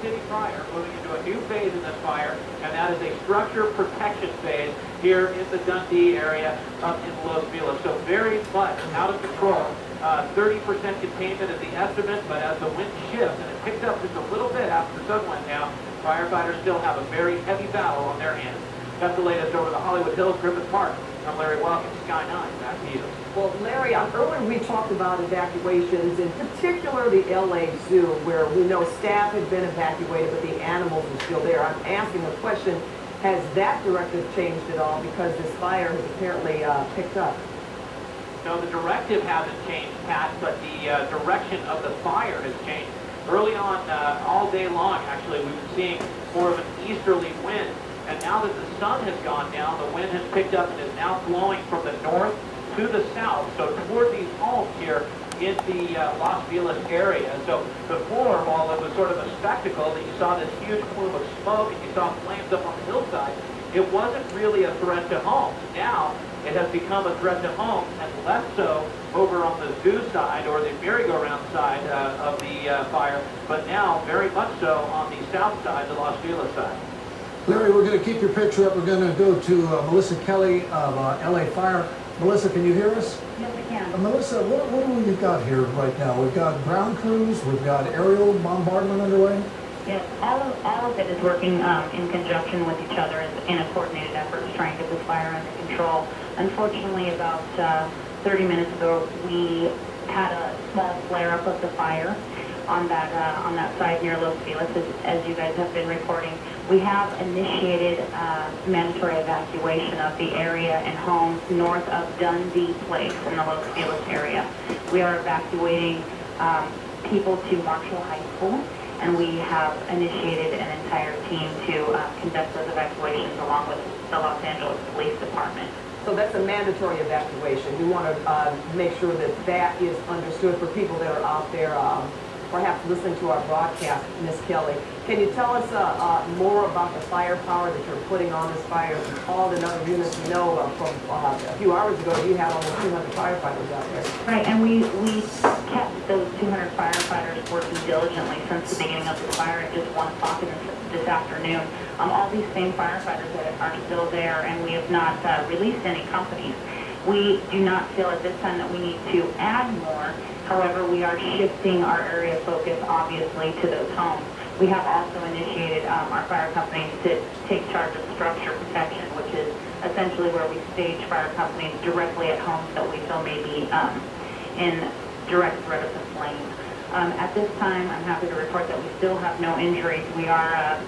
City Fire moving into a new phase in this fire, and that is a structure protection phase here in the Dundee area up in Los Feliz. So very much out of control. 30% containment is the estimate, but as the wind shifts, and it picked up just a little bit after the sun went down, firefighters still have a very heavy battle on their hands. That's the latest over the Hollywood Hills, Griffith Park. I'm Larry Welkin, Sky 9. Back to you. Well, Larry, earlier we talked about evacuations, in particular the LA Zoo, where we know staff had been evacuated, but the animals were still there. I'm asking a question, has that directive changed at all because this fire has apparently picked up? No, the directive hasn't changed, Pat, but the direction of the fire has changed. Early on, all day long, actually, we've been seeing more of an easterly wind. And now that the sun has gone down, the wind has picked up and is now blowing from the north to the south, so toward these homes here in the Los Feliz area. So before, while it was sort of a spectacle that you saw this huge plume of smoke and you saw flames up on the hillside, it wasn't really a threat to homes. Now it has become a threat to homes, and less so over on the zoo side or the merry-go-round side of the fire, but now very much so on the south side, the Los Feliz side. Larry, we're going to keep your picture up. We're going to go to Melissa Kelly of LA Fire. Melissa, can you hear us? Yes, I can. Melissa, what do we got here right now? We've got ground crews, we've got aerial bombardment underway. Yes, all of it is working in conjunction with each other in a coordinated effort to try and get this fire under control. Unfortunately, about 30 minutes ago, we had a small flare-up of the fire on that side near Los Feliz, as you guys have been reporting. We have initiated mandatory evacuation of the area and homes north of Dundee Place in the Los Feliz area. We are evacuating people to Marshall High School, and we have initiated an entire team to conduct those evacuations along with the Los Angeles Police Department. So that's a mandatory evacuation. We want to make sure that that is understood for people that are out there perhaps listening to our broadcast, Ms. Kelly. Can you tell us more about the firepower that you're putting on this fire? You called in other units. We know from a few hours ago you had almost 200 firefighters out there. Right, and we kept those 200 firefighters working diligently since the beginning of the fire at just 1 o'clock this afternoon. All these same firefighters that are still there, and we have not released any companies. We do not feel at this time that we need to add more. However, we are shifting our area of focus, obviously, to those homes. We have also initiated our fire companies to take charge of structure protection, which is essentially where we stage fire companies directly at homes that we feel may be in direct threat of the flames. At this time, I'm happy to report that we still have no injuries. We are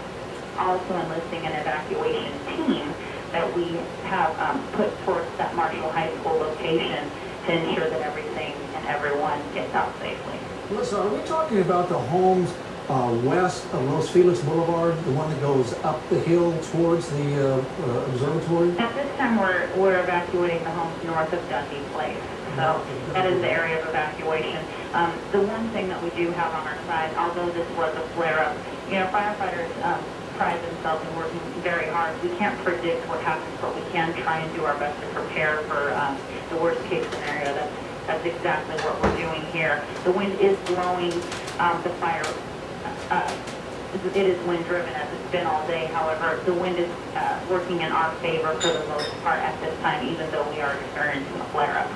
also enlisting an evacuation team that we have put towards that Marshall High School location to ensure that everything and everyone gets out safely. Melissa, are we talking about the homes west of Los Feliz Boulevard, the one that goes up the hill towards the observatory? At this time, we're evacuating the homes north of Dundee Place. So that is the area of evacuation. The one thing that we do have on our side, although this was a flare-up, firefighters pride themselves in working very hard. We can't predict what happens, but we can try and do our best to prepare for the worst-case scenario. That's exactly what we're doing here. The wind is blowing the fire. It is wind-driven as it's been all day. However, the wind is working in our favor for the most part at this time, even though we are experiencing a flare-up.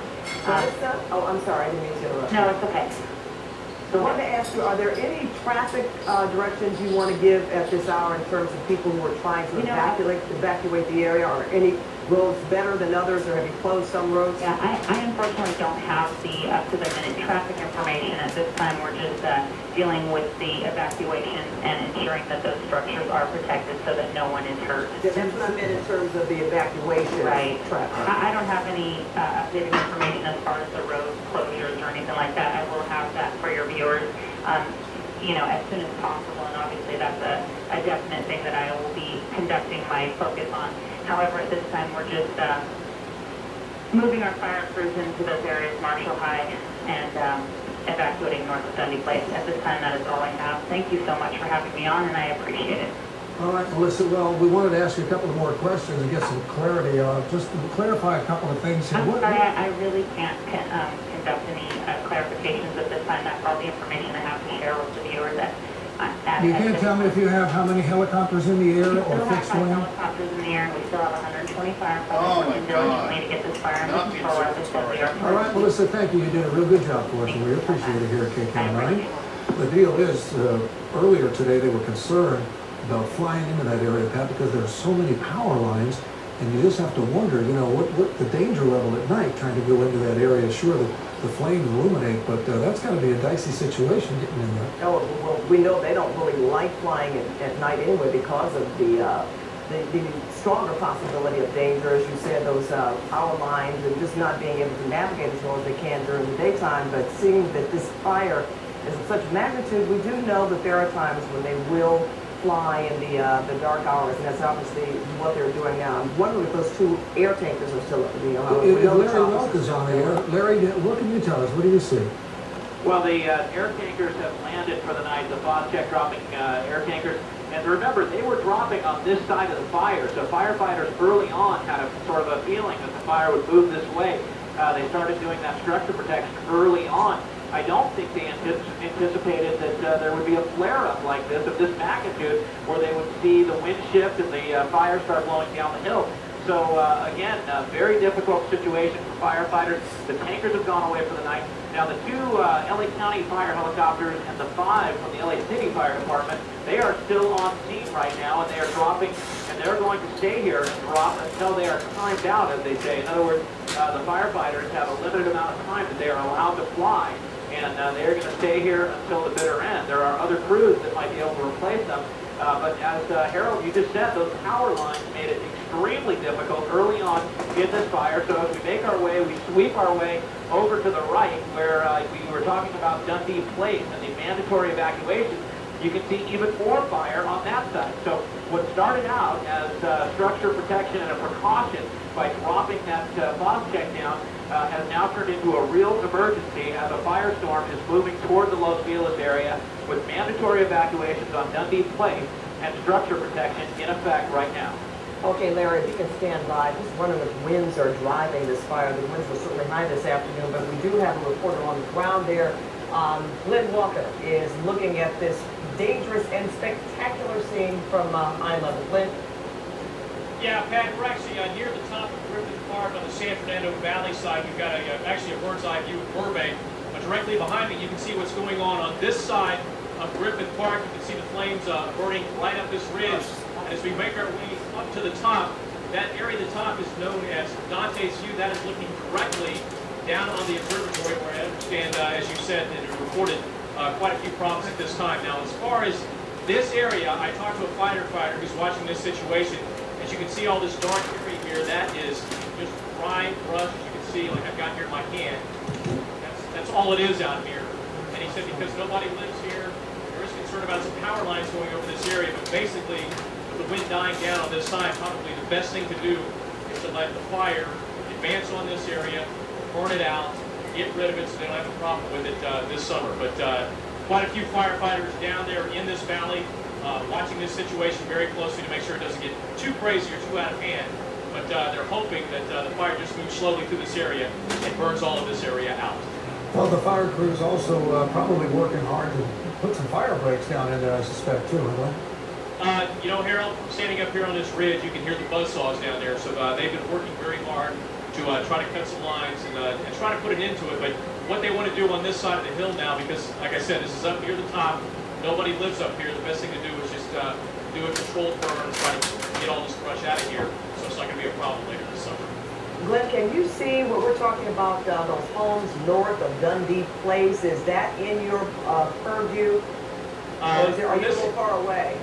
Oh, I'm sorry, I didn't mean to interrupt. No, it's okay. So I wanted to ask you, are there any traffic directions you want to give at this hour in terms of people who are trying to evacuate the area? Are any roads better than others, or have you closed some roads? Yeah, I unfortunately don't have the up-to-the-minute traffic information at this time. We're just dealing with the evacuation and ensuring that those structures are protected so that no one is hurt. That's what I meant in terms of the evacuation traffic. I don't have any updated information as far as the road closures or anything like that. I will have that for your viewers, as soon as possible, and obviously that's a definite thing that I will be conducting my focus on. However, at this time, we're just moving our fire crews into those areas, Marshall High, and evacuating north of Dundee Place. At this time, that is all I have. Thank you so much for having me on, and I appreciate it. All right, Melissa, well, we wanted to ask you a couple of more questions and get some clarity. Just to clarify a couple of things here. I'm sorry, I really can't conduct any clarifications at this time. That's all the information I have to share with the viewers You can't tell me if you have how many helicopters in the air or fixed wing? Helicopters in the air, and we still have 120 firefighters Oh, my working diligently to get this fire under Not being control. As I serious said, we already. are All right, Melissa, thank you. You did a real good job for us, and we appreciate it here at KK9. The deal is, earlier today they were concerned about flying into that area, Pat, because there are so many power lines, and you just have to wonder, you know, what the danger level at night trying to go into that area. Sure, the flames illuminate, but that's got to be a dicey situation getting in there. Oh, well, we know they don't really like flying at night anyway because of the stronger possibility of danger, as you said, those power lines and just not being able to navigate as well as they can during the daytime. But seeing that this fire is of such magnitude, we do know that there are times when they will fly in the dark hours, and that's obviously what they're doing now. I'm wondering if those two air tankers are still up to the If Larry Welk is on the air, Larry, what can you tell us? What do you see? Well, the air tankers have landed for the night, the Foscheck dropping air tankers. And remember, they were dropping on this side of the fire, so firefighters early on had a sort of a feeling that the fire would move this way. They started doing that structure protection early on. I don't think they anticipated that there would be a flare-up like this, of this magnitude, where they would see the wind shift and the fire start blowing down the hill. So again, a very difficult situation for firefighters. The tankers have gone away for the night. Now the two LA County fire helicopters and the 5 from the LA City Fire Department, they are still on scene right now, and they are dropping, and they're going to stay here and drop until they are timed out, as they say. In other words, the firefighters have a limited amount of time that they are allowed to fly, and they're going to stay here until the bitter end. There are other crews that might be able to replace them, but as Harold, you just said, those power lines made it extremely difficult early on in this fire. So as we make our way, we sweep our way over to the right, where we were talking about Dundee Place and the mandatory evacuation. You can see even more fire on that side. So what started out as structure protection and a precaution by dropping that Foscheck down has now turned into a real emergency as a firestorm is moving toward the Los Feliz area with mandatory evacuations on Dundee Place and structure protection in effect right now. Okay, Larry, if you can stand by, just wondering if winds are driving this fire. The winds were certainly high this afternoon, but we do have a reporter on the ground there. Glenn Walker is looking at this dangerous and spectacular scene from eye level. Glenn? Yeah, Pat, we're actually near the top of Griffith Park on the San Fernando Valley side. We've got actually a bird's eye view of Burbank. Directly behind me, you can see what's going on this side of Griffith Park. You can see the flames burning right up this ridge. And as we make our way up to the top, that area at the top is known as Dante's View. That is looking directly down on the observatory, where I understand, as you said, that it reported quite a few problems at this time. Now, as far as this area, I talked to a firefighter who's watching this situation. As you can see, all this dark area here, that is just dry brush, as you can see, like I've got here in my hand. That's all it is out here. And he said because nobody lives here, there is concern about some power lines going over this area, but basically, with the wind dying down on this side, probably the best thing to do is to let the fire advance on this area, burn it out, get rid of it so they don't have a problem with it this summer. But quite a few firefighters down there in this valley watching this situation very closely to make sure it doesn't get too crazy or too out of hand. But they're hoping that the fire just moves slowly through this area and burns all of this area out. Well, the fire crew's also probably working hard to put some fire breaks down in there, I suspect, too, huh? You know, Harold, standing up here on this ridge, you can hear the buzzsaws down there. So they've been working very hard to try to cut some lines and try to put it into it. But what they want to do on this side of the hill now, because, like I said, this is up near the top. Nobody lives up here. The best thing to do is just do a controlled burn and try to get all this brush out of here so it's not going to be a problem later this summer. Glenn, can you see what we're talking about, those homes north of Dundee Place? Is that in your purview? Or are you a little far away?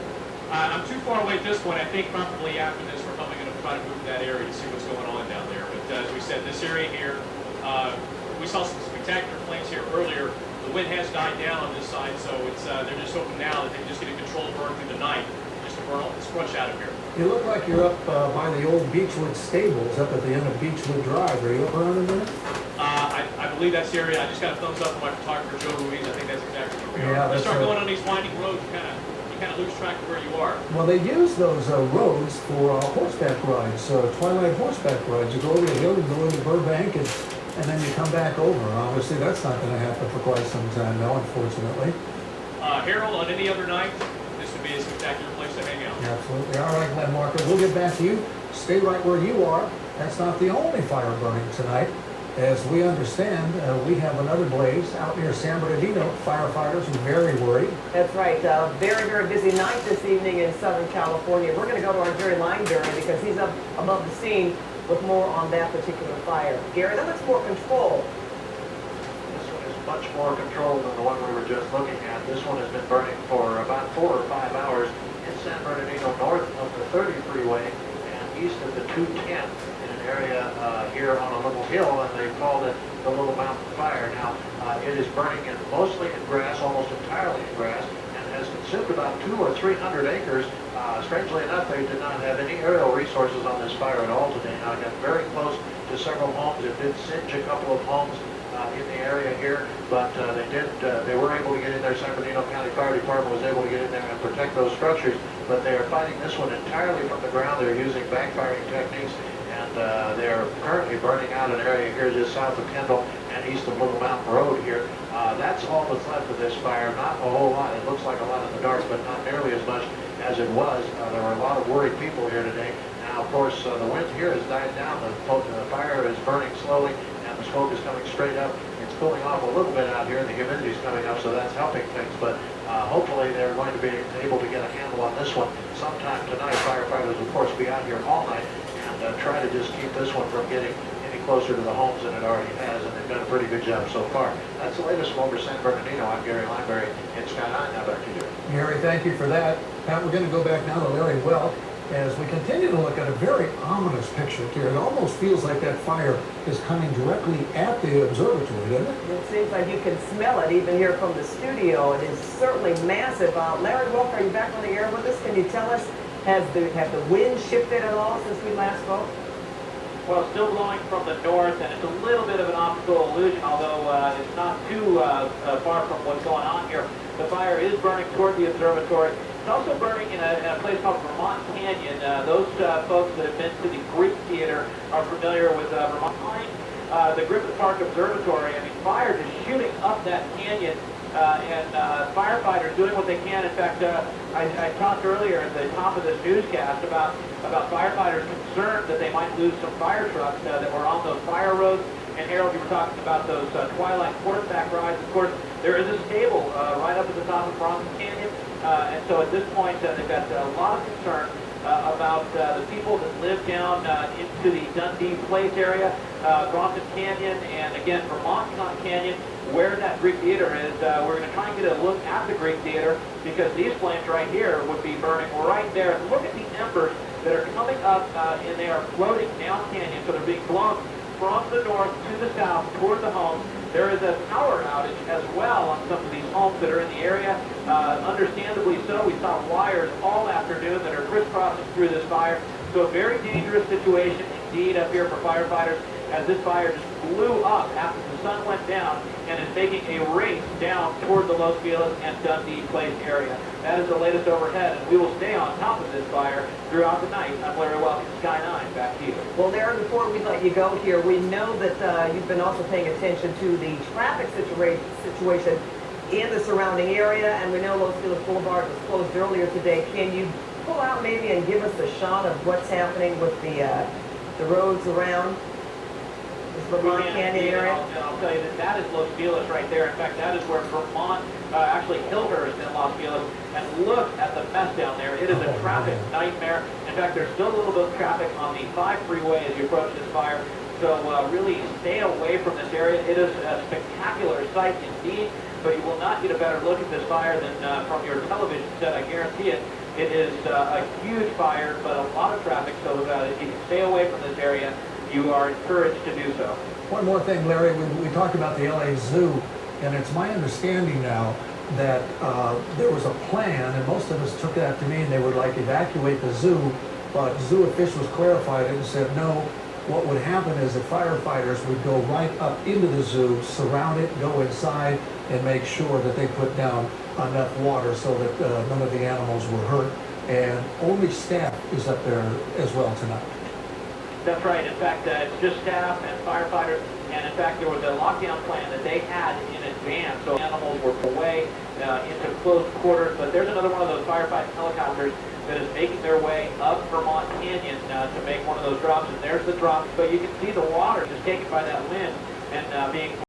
I'm too far away at this point. I think probably after this we're probably going to try to move to that area to see what's going on down there. But as we said, this area here, we saw some spectacular flames here earlier. The wind has died down on this side, so it's they're just hoping now that they can just get a controlled burn through the night just to burn all this brush out of here. You look like you're up by the old Beechwood Stables up at the end of Beechwood Drive. Are you up around in there? I believe that's the area. I just got a thumbs up from my photographer, Joe Ruiz. I think that's exactly where we are. Yeah, You start right. going on these winding roads, you kind of lose track of where you are. Well, they use those roads for horseback rides, twilight horseback rides. You go over the hill, you go into Burbank, and then you come back over. Obviously, that's not going to happen for quite some time now, unfortunately. Harold, on any other night, this would be a spectacular place to hang out. Absolutely. All right, Glenn Walker, we'll get back to you. Stay right where you are. That's not the only fire burning tonight. As we understand, we have another blaze out near San Bernardino. Firefighters are very worried. That's right. Very, very busy night this evening in Southern California. We're going to go to our Gary Lineberry because he's up above the scene with more on that particular fire. Gary, that looks more controlled. This one is much more controlled than the one we were just looking at. This one has been burning for about 4 or 5 hours in San Bernardino, north of the 30 freeway and east of the 210 in an area here on a little hill, and they called it the Little Mountain Fire. Now, it is burning mostly in grass, almost entirely in grass, and has consumed about 200 or 300 acres. Strangely enough, they did not have any aerial resources on this fire at all today. Now, it got very close to several homes. It did singe a couple of homes in the area here, but they were able to get in there. San Bernardino County Fire Department was able to get in there and protect those structures, but they are fighting this one entirely from the ground. They're using backfiring techniques, and they're currently burning out an area here just south of Kendall and east of Little Mountain Road here. That's all that's left of this fire. Not a whole lot. It looks like a lot in the dark, but not nearly as much as it was. There were a lot of worried people here today. Now, of course, the wind here has died down. The fire is burning slowly, and the smoke is coming straight up. It's cooling off a little bit out here, and the humidity is coming up, so that's helping things. But hopefully they're going to be able to get a handle on this one sometime tonight. Firefighters, of course, be out here all night and try to just keep this one from getting any closer to the homes than it already has, and they've done a pretty good job so far. That's the latest from over San Bernardino. I'm Gary Lineberry in Sky 9. Now back to you. Gary, thank you for that. Pat, we're going to go back now to Larry Welk as we continue to look at a very ominous picture here. It almost feels like that fire is coming directly at the observatory, doesn't it? It seems like you can smell it even here from the studio. It is certainly massive. Larry Welk, are you back on the air with us? Can you tell us, have the wind shifted at all since we last spoke? Well, still blowing from the north, and it's a little bit of an optical illusion, although it's not too far from what's going on here. The fire is burning toward the observatory. It's also burning in a place called Vermont Canyon. Those folks that have been to the Greek Theater are familiar with Vermont Canyon. The Griffith Park Observatory, I mean, fire just shooting up that canyon, and firefighters doing what they can. In fact, I talked earlier at the top of this newscast about firefighters concerned that they might lose some fire trucks that were on those fire roads. And Harold, you were talking about those twilight horseback rides. Of course, there is a stable right up at the top of Bronson Canyon. And so at this point, they've got a lot of concern about the people that live down into the Dundee Place area, Bronson Canyon, and again, Vermont Canyon, where that Greek Theater is. We're going to try and get a look at the Greek Theater because these flames right here would be burning right there. Look at the embers that are coming up and they are floating down canyon, so they're being blown from the north to the south toward the homes. There is a power outage as well on some of these homes that are in the area. Understandably so, we saw wires all afternoon that are crisscrossing through this fire. So a very dangerous situation indeed up here for firefighters as this fire just blew up after the sun went down and is making a race down toward the Los Feliz and Dundee Place area. That is the latest overhead, and we will stay on top of this fire throughout the night. I'm Larry Welk, Sky 9. Back to you. Well, Larry, before we let you go here, we know that you've been also paying attention to the traffic situation in the surrounding area, and we know Los Feliz Boulevard was closed earlier today. Can you pull out maybe and give us a shot of what's happening with the roads around this Vermont Canyon area? I'll tell you that is Los Feliz right there. In fact, that is where Vermont, actually Hillhurst in Los Feliz. And look at the mess down there. It is a traffic nightmare. In fact, there's still a little bit of traffic on the 5 freeway as you approach this fire. So really stay away from this area. It is a spectacular sight indeed, but you will not get a better look at this fire than from your television set. I guarantee it. It is a huge fire, but a lot of traffic. So if you can stay away from this area, you are encouraged to do so. One more thing, Larry, we talked about the LA Zoo, and it's my understanding now that there was a plan, and most of us took that to mean they would like evacuate the zoo, but zoo officials clarified it and said no, what would happen is the firefighters would go right up into the zoo, surround it, go inside, and make sure that they put down enough water so that none of the animals were hurt, and only staff is up there as well tonight. That's right. In fact, it's just staff and firefighters. And in fact, there was a lockdown plan that they had in advance. So animals were away into close quarters. But there's another one of those firefighting helicopters that is making their way up Vermont Canyon to make one of those drops. And there's the drop. But you can see the water just taken by that wind and being